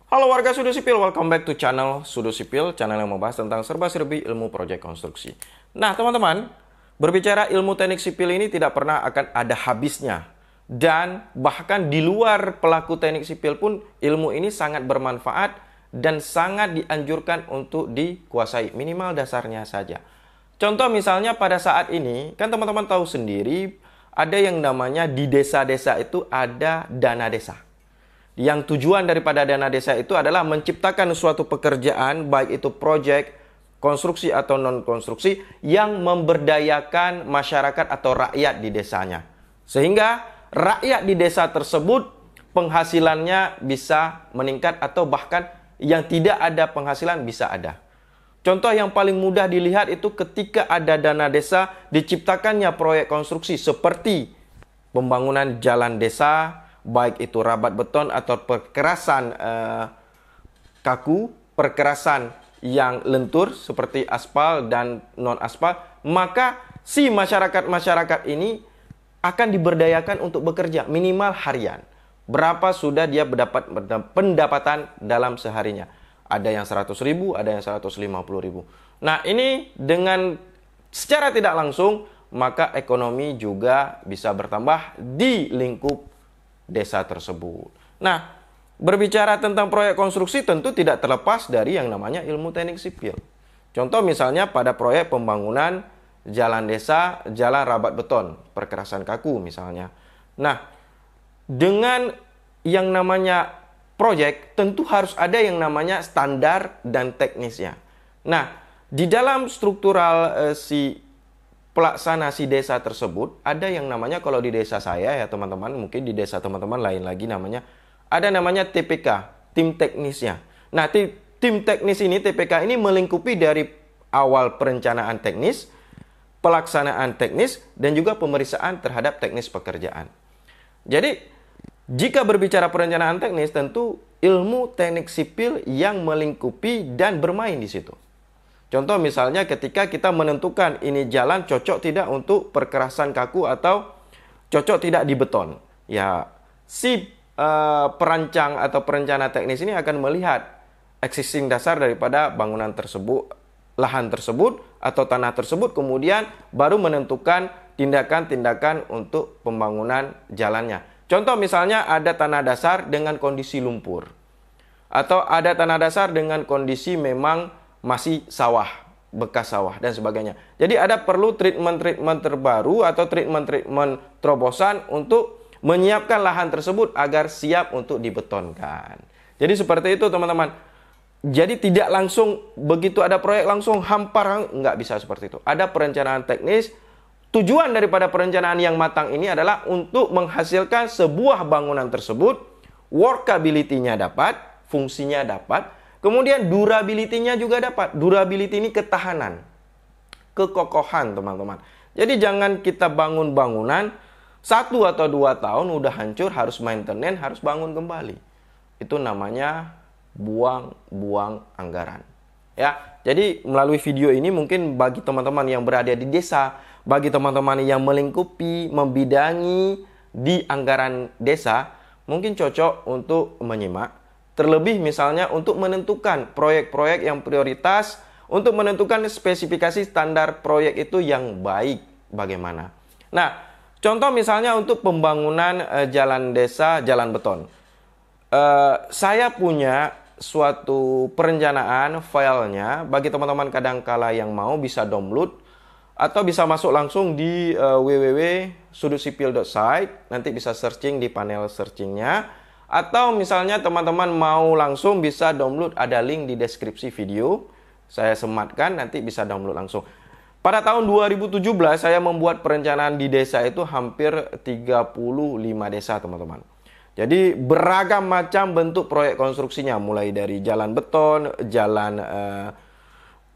Halo warga Sudo Sipil, welcome back to channel Sudo Sipil, channel yang membahas tentang serba-serbi ilmu proyek konstruksi. Nah teman-teman, berbicara ilmu teknik sipil ini tidak pernah akan ada habisnya. Dan bahkan di luar pelaku teknik sipil pun ilmu ini sangat bermanfaat dan sangat dianjurkan untuk dikuasai, minimal dasarnya saja. Contoh misalnya pada saat ini, kan teman-teman tahu sendiri, ada yang namanya di desa-desa itu ada dana desa. Yang tujuan daripada dana desa itu adalah menciptakan suatu pekerjaan, baik itu proyek, konstruksi atau non-konstruksi, yang memberdayakan masyarakat atau rakyat di desanya. Sehingga rakyat di desa tersebut penghasilannya bisa meningkat atau bahkan yang tidak ada penghasilan bisa ada. Contoh yang paling mudah dilihat itu ketika ada dana desa diciptakannya proyek konstruksi seperti pembangunan jalan desa, baik itu rabat beton atau perkerasan kaku, perkerasan yang lentur seperti aspal dan non-aspal, maka si masyarakat-masyarakat ini akan diberdayakan untuk bekerja minimal harian. Berapa sudah dia mendapat pendapatan dalam seharinya? Ada yang 100.000, ada yang 150.000. Nah, ini dengan secara tidak langsung, maka ekonomi juga bisa bertambah di lingkup desa tersebut. Nah, berbicara tentang proyek konstruksi tentu tidak terlepas dari yang namanya ilmu teknik sipil. Contoh misalnya pada proyek pembangunan jalan desa, jalan rabat beton, perkerasan kaku misalnya. Nah, dengan yang namanya proyek tentu harus ada yang namanya standar dan teknisnya. Nah, di dalam struktural pelaksana si desa tersebut, ada yang namanya, kalau di desa saya ya teman-teman, mungkin di desa teman-teman lain lagi namanya, ada namanya TPK, tim teknisnya. Nah, tim teknis ini, TPK ini melingkupi dari awal perencanaan teknis, pelaksanaan teknis, dan juga pemeriksaan terhadap teknis pekerjaan. Jadi, jika berbicara perencanaan teknis, tentu ilmu teknik sipil yang melingkupi dan bermain di situ. Contoh misalnya ketika kita menentukan ini jalan cocok tidak untuk perkerasan kaku atau cocok tidak di beton. Ya, si perancang atau perencana teknis ini akan melihat existing dasar daripada bangunan tersebut, lahan tersebut atau tanah tersebut, kemudian baru menentukan tindakan-tindakan untuk pembangunan jalannya. Contoh misalnya ada tanah dasar dengan kondisi lumpur. Atau ada tanah dasar dengan kondisi memang masih sawah, bekas sawah dan sebagainya. Jadi ada perlu treatment-treatment terbaru atau treatment-treatment terobosan untuk menyiapkan lahan tersebut agar siap untuk dibetonkan. Jadi seperti itu teman-teman. Jadi tidak langsung begitu ada proyek langsung hampar, nggak bisa seperti itu. Ada perencanaan teknis. Tujuan daripada perencanaan yang matang ini adalah untuk menghasilkan sebuah bangunan tersebut, workability-nya dapat, fungsinya dapat, kemudian durability-nya juga dapat. Durability ini ketahanan, kekokohan teman-teman. Jadi jangan kita bangun bangunan 1 atau 2 tahun udah hancur, harus maintenance, harus bangun kembali. Itu namanya buang-buang anggaran. Ya, jadi melalui video ini mungkin bagi teman-teman yang berada di desa, bagi teman-teman yang melingkupi, membidangi di anggaran desa, mungkin cocok untuk menyimak. Terlebih misalnya untuk menentukan proyek-proyek yang prioritas, untuk menentukan spesifikasi standar proyek itu yang baik bagaimana. Nah, contoh misalnya untuk pembangunan jalan desa, jalan beton. Saya punya suatu perencanaan filenya, bagi teman-teman kadangkala yang mau bisa download atau bisa masuk langsung di www.sudosipil.site, nanti bisa searching di panel searchingnya, atau misalnya teman-teman mau langsung bisa download, ada link di deskripsi video, saya sematkan, nanti bisa download langsung. Pada tahun 2017 saya membuat perencanaan di desa itu hampir 35 desa teman-teman. Jadi beragam macam bentuk proyek konstruksinya, mulai dari jalan beton, jalan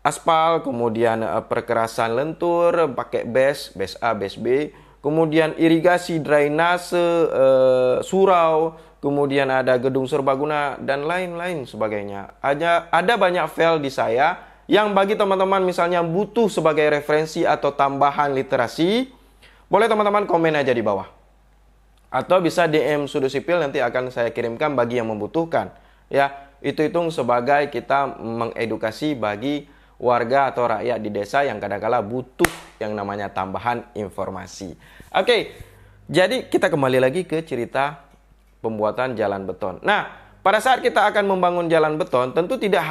aspal, kemudian perkerasan lentur, pakai base A, base B, kemudian irigasi, drainase, surau, kemudian ada gedung serbaguna, dan lain-lain sebagainya. Ada banyak file di saya yang bagi teman-teman misalnya butuh sebagai referensi atau tambahan literasi, boleh teman-teman komen aja di bawah. Atau bisa DM Sudo Sipil, nanti akan saya kirimkan bagi yang membutuhkan. Ya, itu hitung sebagai kita mengedukasi bagi warga atau rakyat di desa yang kadang-kala butuh yang namanya tambahan informasi. Oke, jadi kita kembali lagi ke cerita pembuatan jalan beton. Nah, pada saat kita akan membangun jalan beton, tentu tidak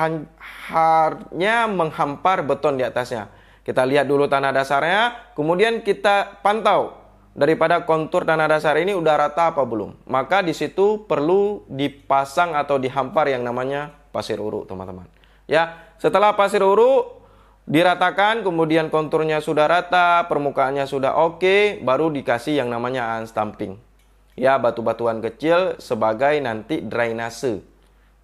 hanya menghampar beton di atasnya. Kita lihat dulu tanah dasarnya, kemudian kita pantau daripada kontur tanah dasar ini udah rata apa belum. Maka di situ perlu dipasang atau dihampar yang namanya pasir uruk, teman-teman. Ya, setelah pasir uruk diratakan, kemudian konturnya sudah rata, permukaannya sudah oke, baru dikasih yang namanya unstamping. Ya, batu-batuan kecil sebagai nanti drainase.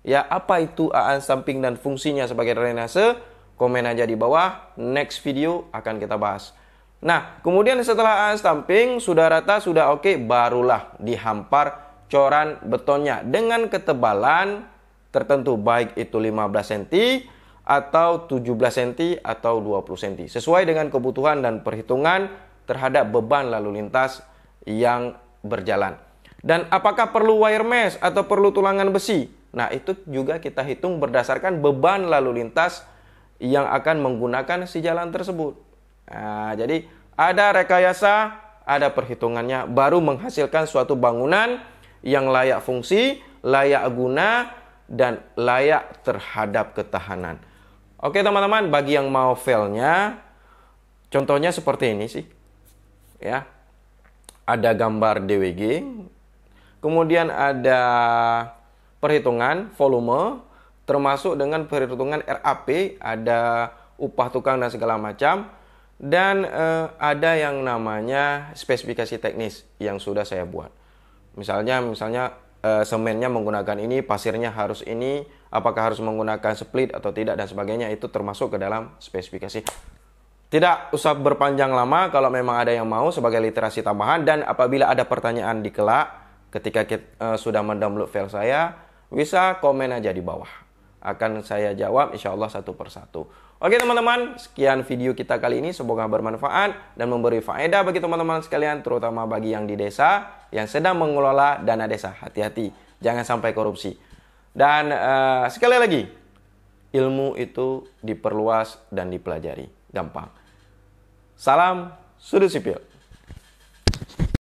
Ya, apa itu unstamping dan fungsinya sebagai drainase? Komen aja di bawah, next video akan kita bahas. Nah, kemudian setelah unstamping sudah rata, sudah oke, barulah dihampar coran betonnya dengan ketebalan tertentu, baik itu 15 cm atau 17 cm atau 20 cm, sesuai dengan kebutuhan dan perhitungan terhadap beban lalu lintas yang berjalan. Dan apakah perlu wire mesh atau perlu tulangan besi? Nah, itu juga kita hitung berdasarkan beban lalu lintas yang akan menggunakan si jalan tersebut. Nah, jadi ada rekayasa, ada perhitungannya, baru menghasilkan suatu bangunan yang layak fungsi, layak guna, dan layak terhadap ketahanan. Oke teman-teman, bagi yang mau filenya, contohnya seperti ini sih. Ya, ada gambar DWG, kemudian ada perhitungan volume, termasuk dengan perhitungan RAP, ada upah tukang dan segala macam. Dan ada yang namanya spesifikasi teknis yang sudah saya buat. Misalnya semennya menggunakan ini, pasirnya harus ini, apakah harus menggunakan split atau tidak dan sebagainya, itu termasuk ke dalam spesifikasi. Tidak usah berpanjang lama, kalau memang ada yang mau sebagai literasi tambahan, dan apabila ada pertanyaan di kelak ketika kita sudah mendownload file saya, bisa komen aja di bawah. Akan saya jawab insya Allah satu persatu. Oke teman-teman, sekian video kita kali ini. Semoga bermanfaat dan memberi faedah bagi teman-teman sekalian, terutama bagi yang di desa, yang sedang mengelola dana desa. Hati-hati, jangan sampai korupsi. Dan sekali lagi, ilmu itu diperluas dan dipelajari. Gampang. Salam Sudut Sipil.